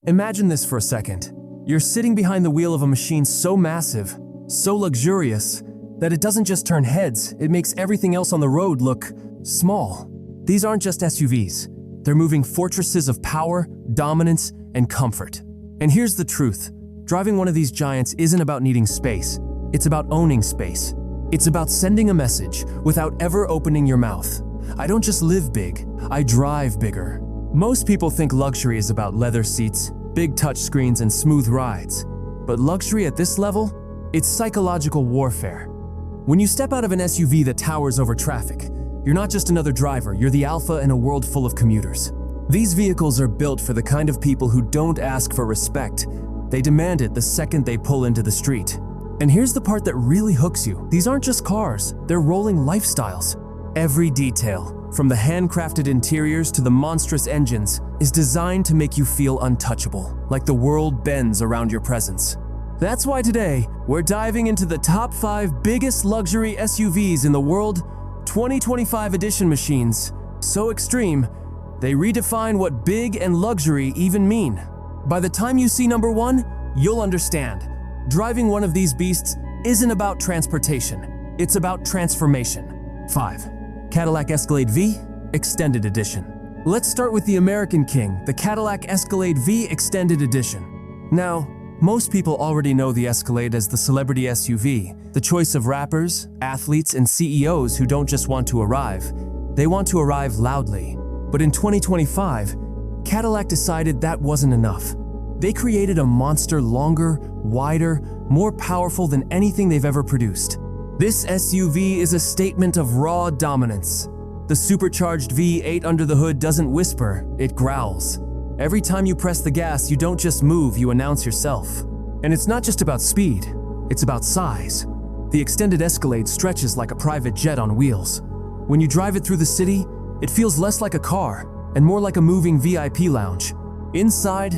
Imagine this for a second. You're sitting behind the wheel of a machine so massive, so luxurious, that it doesn't just turn heads, it makes everything else on the road look small. These aren't just SUVs. They're moving fortresses of power, dominance, and comfort. And here's the truth. Driving one of these giants isn't about needing space. It's about owning space. It's about sending a message without ever opening your mouth. I don't just live big, I drive bigger. Most people think luxury is about leather seats, big touchscreens, and smooth rides. But luxury at this level? It's psychological warfare. When you step out of an SUV that towers over traffic, you're not just another driver, you're the alpha in a world full of commuters. These vehicles are built for the kind of people who don't ask for respect. They demand it the second they pull into the street. And here's the part that really hooks you. These aren't just cars, they're rolling lifestyles. Every detail, from the handcrafted interiors to the monstrous engines, is designed to make you feel untouchable, like the world bends around your presence. That's why today, we're diving into the top 5 biggest luxury SUVs in the world, 2025 edition machines. So extreme, they redefine what big and luxury even mean. By the time you see number 1, you'll understand. Driving one of these beasts isn't about transportation, it's about transformation. 5. Cadillac Escalade V Extended Edition. Let's start with the American king, the Cadillac Escalade V Extended Edition. Now, most people already know the Escalade as the celebrity SUV, the choice of rappers, athletes, and CEOs who don't just want to arrive, they want to arrive loudly. But in 2025, Cadillac decided that wasn't enough. They created a monster longer, wider, more powerful than anything they've ever produced. This SUV is a statement of raw dominance. The supercharged V8 under the hood doesn't whisper, it growls. Every time you press the gas, you don't just move, you announce yourself. And it's not just about speed, it's about size. The Extended Escalade stretches like a private jet on wheels. When you drive it through the city, it feels less like a car and more like a moving VIP lounge. Inside,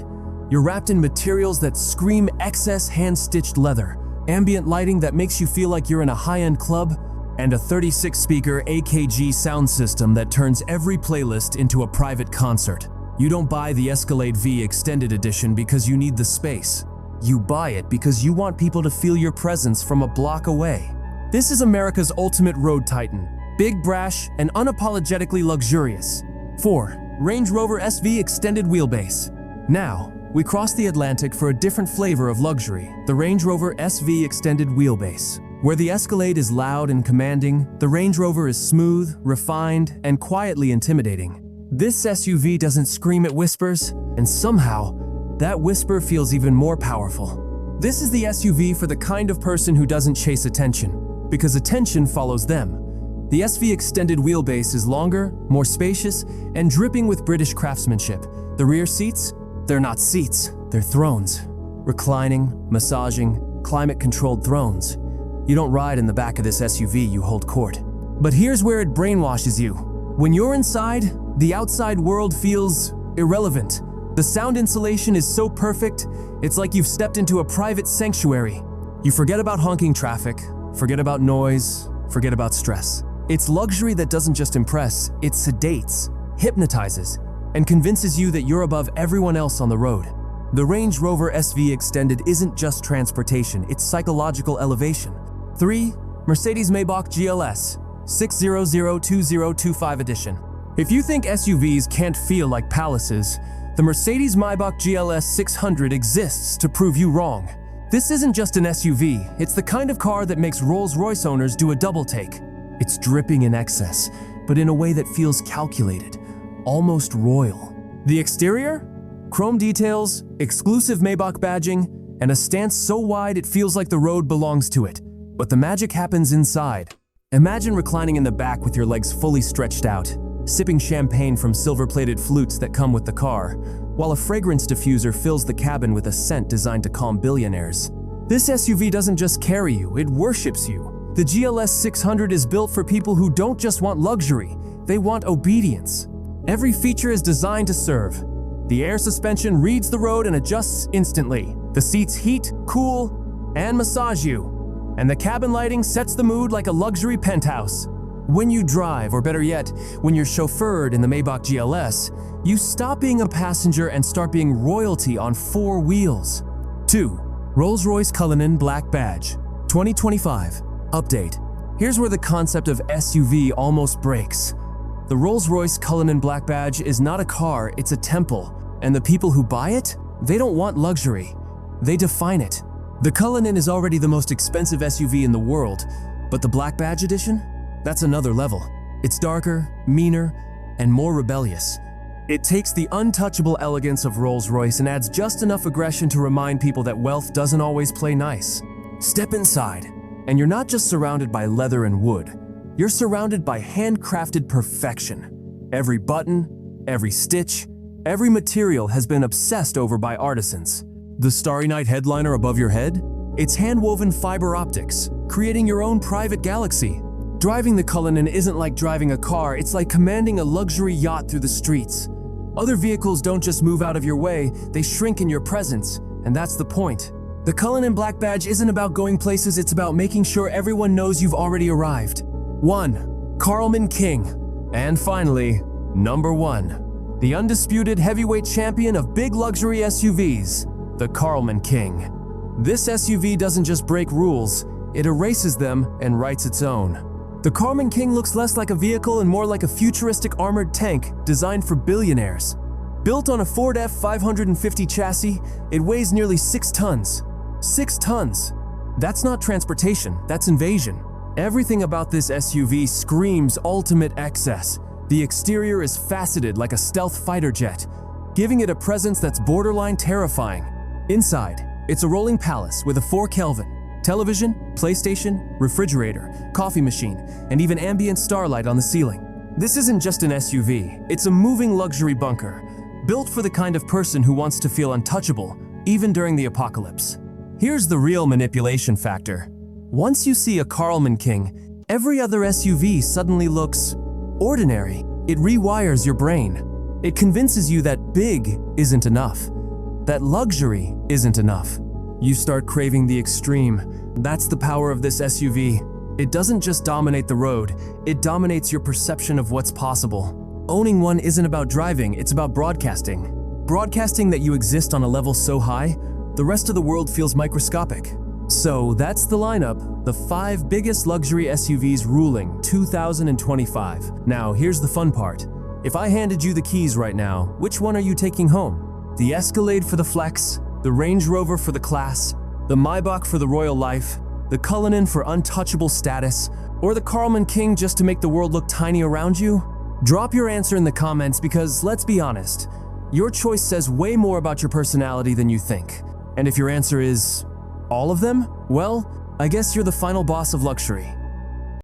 you're wrapped in materials that scream excess hand-stitched leather, ambient lighting that makes you feel like you're in a high-end club, and a 36-speaker AKG sound system that turns every playlist into a private concert. You don't buy the Escalade V Extended Edition because you need the space. You buy it because you want people to feel your presence from a block away. This is America's ultimate road titan, big, brash, and unapologetically luxurious. 4. Range Rover SV Extended Wheelbase. Now, we cross the Atlantic for a different flavor of luxury, the Range Rover SV Extended Wheelbase. Where the Escalade is loud and commanding, the Range Rover is smooth, refined, and quietly intimidating. This SUV doesn't scream, it whispers, and somehow, that whisper feels even more powerful. This is the SUV for the kind of person who doesn't chase attention, because attention follows them. The SV Extended Wheelbase is longer, more spacious, and dripping with British craftsmanship. The rear seats? They're not seats, they're thrones. Reclining, massaging, climate-controlled thrones. You don't ride in the back of this SUV, you hold court. But here's where it brainwashes you. When you're inside, the outside world feels irrelevant. The sound insulation is so perfect, it's like you've stepped into a private sanctuary. You forget about honking traffic, forget about noise, forget about stress. It's luxury that doesn't just impress, it sedates, hypnotizes, and convinces you that you're above everyone else on the road. The Range Rover SV Extended isn't just transportation, it's psychological elevation. 3. Mercedes Maybach GLS 6002025 Edition. If you think SUVs can't feel like palaces, the Mercedes Maybach GLS 600 exists to prove you wrong. This isn't just an SUV, it's the kind of car that makes Rolls-Royce owners do a double take. It's dripping in excess, but in a way that feels calculated, almost royal. The exterior? Chrome details, exclusive Maybach badging, and a stance so wide it feels like the road belongs to it. But the magic happens inside. Imagine reclining in the back with your legs fully stretched out, sipping champagne from silver-plated flutes that come with the car, while a fragrance diffuser fills the cabin with a scent designed to calm billionaires. This SUV doesn't just carry you, it worships you. The GLS 600 is built for people who don't just want luxury, they want obedience. Every feature is designed to serve. The air suspension reads the road and adjusts instantly. The seats heat, cool, and massage you. And the cabin lighting sets the mood like a luxury penthouse. When you drive, or better yet, when you're chauffeured in the Maybach GLS, you stop being a passenger and start being royalty on 4 wheels. 2. RollsRoyce Cullinan Black Badge 2025 Update. Here's where the concept of SUV almost breaks. The Rolls-Royce Cullinan Black Badge is not a car, it's a temple. And the people who buy it, they don't want luxury. They define it. The Cullinan is already the most expensive SUV in the world, but the Black Badge edition? That's another level. It's darker, meaner, and more rebellious. It takes the untouchable elegance of Rolls-Royce and adds just enough aggression to remind people that wealth doesn't always play nice. Step inside, and you're not just surrounded by leather and wood. You're surrounded by handcrafted perfection. Every button, every stitch, every material has been obsessed over by artisans. The Starry Night headliner above your head? It's hand-woven fiber optics, creating your own private galaxy. Driving the Cullinan isn't like driving a car, it's like commanding a luxury yacht through the streets. Other vehicles don't just move out of your way, they shrink in your presence, and that's the point. The Cullinan Black Badge isn't about going places, it's about making sure everyone knows you've already arrived. 1. Carlman King. And finally, number 1. The undisputed heavyweight champion of big luxury SUVs, the Carlman King. This SUV doesn't just break rules, it erases them and writes its own. The Carlman King looks less like a vehicle and more like a futuristic armored tank designed for billionaires. Built on a Ford F-550 chassis, it weighs nearly 6 tons. 6 tons! That's not transportation, that's invasion. Everything about this SUV screams ultimate excess. The exterior is faceted like a stealth fighter jet, giving it a presence that's borderline terrifying. Inside, it's a rolling palace with a 4 Kelvin. Television, PlayStation, refrigerator, coffee machine, and even ambient starlight on the ceiling. This isn't just an SUV, it's a moving luxury bunker, built for the kind of person who wants to feel untouchable, even during the apocalypse. Here's the real manipulation factor. Once you see a Carlman King, every other SUV suddenly looks ordinary. It rewires your brain. It convinces you that big isn't enough, that luxury isn't enough. You start craving the extreme. That's the power of this SUV. It doesn't just dominate the road, it dominates your perception of what's possible. Owning one isn't about driving, it's about broadcasting. Broadcasting that you exist on a level so high, the rest of the world feels microscopic. So that's the lineup, the 5 biggest luxury SUVs ruling 2025. Now here's the fun part. If I handed you the keys right now, which one are you taking home? The Escalade for the flex, the Range Rover for the class, the Maybach for the royal life, the Cullinan for untouchable status, or the Carlman King just to make the world look tiny around you? Drop your answer in the comments because, let's be honest, your choice says way more about your personality than you think. And if your answer is all of them, well, I guess you're the final boss of luxury.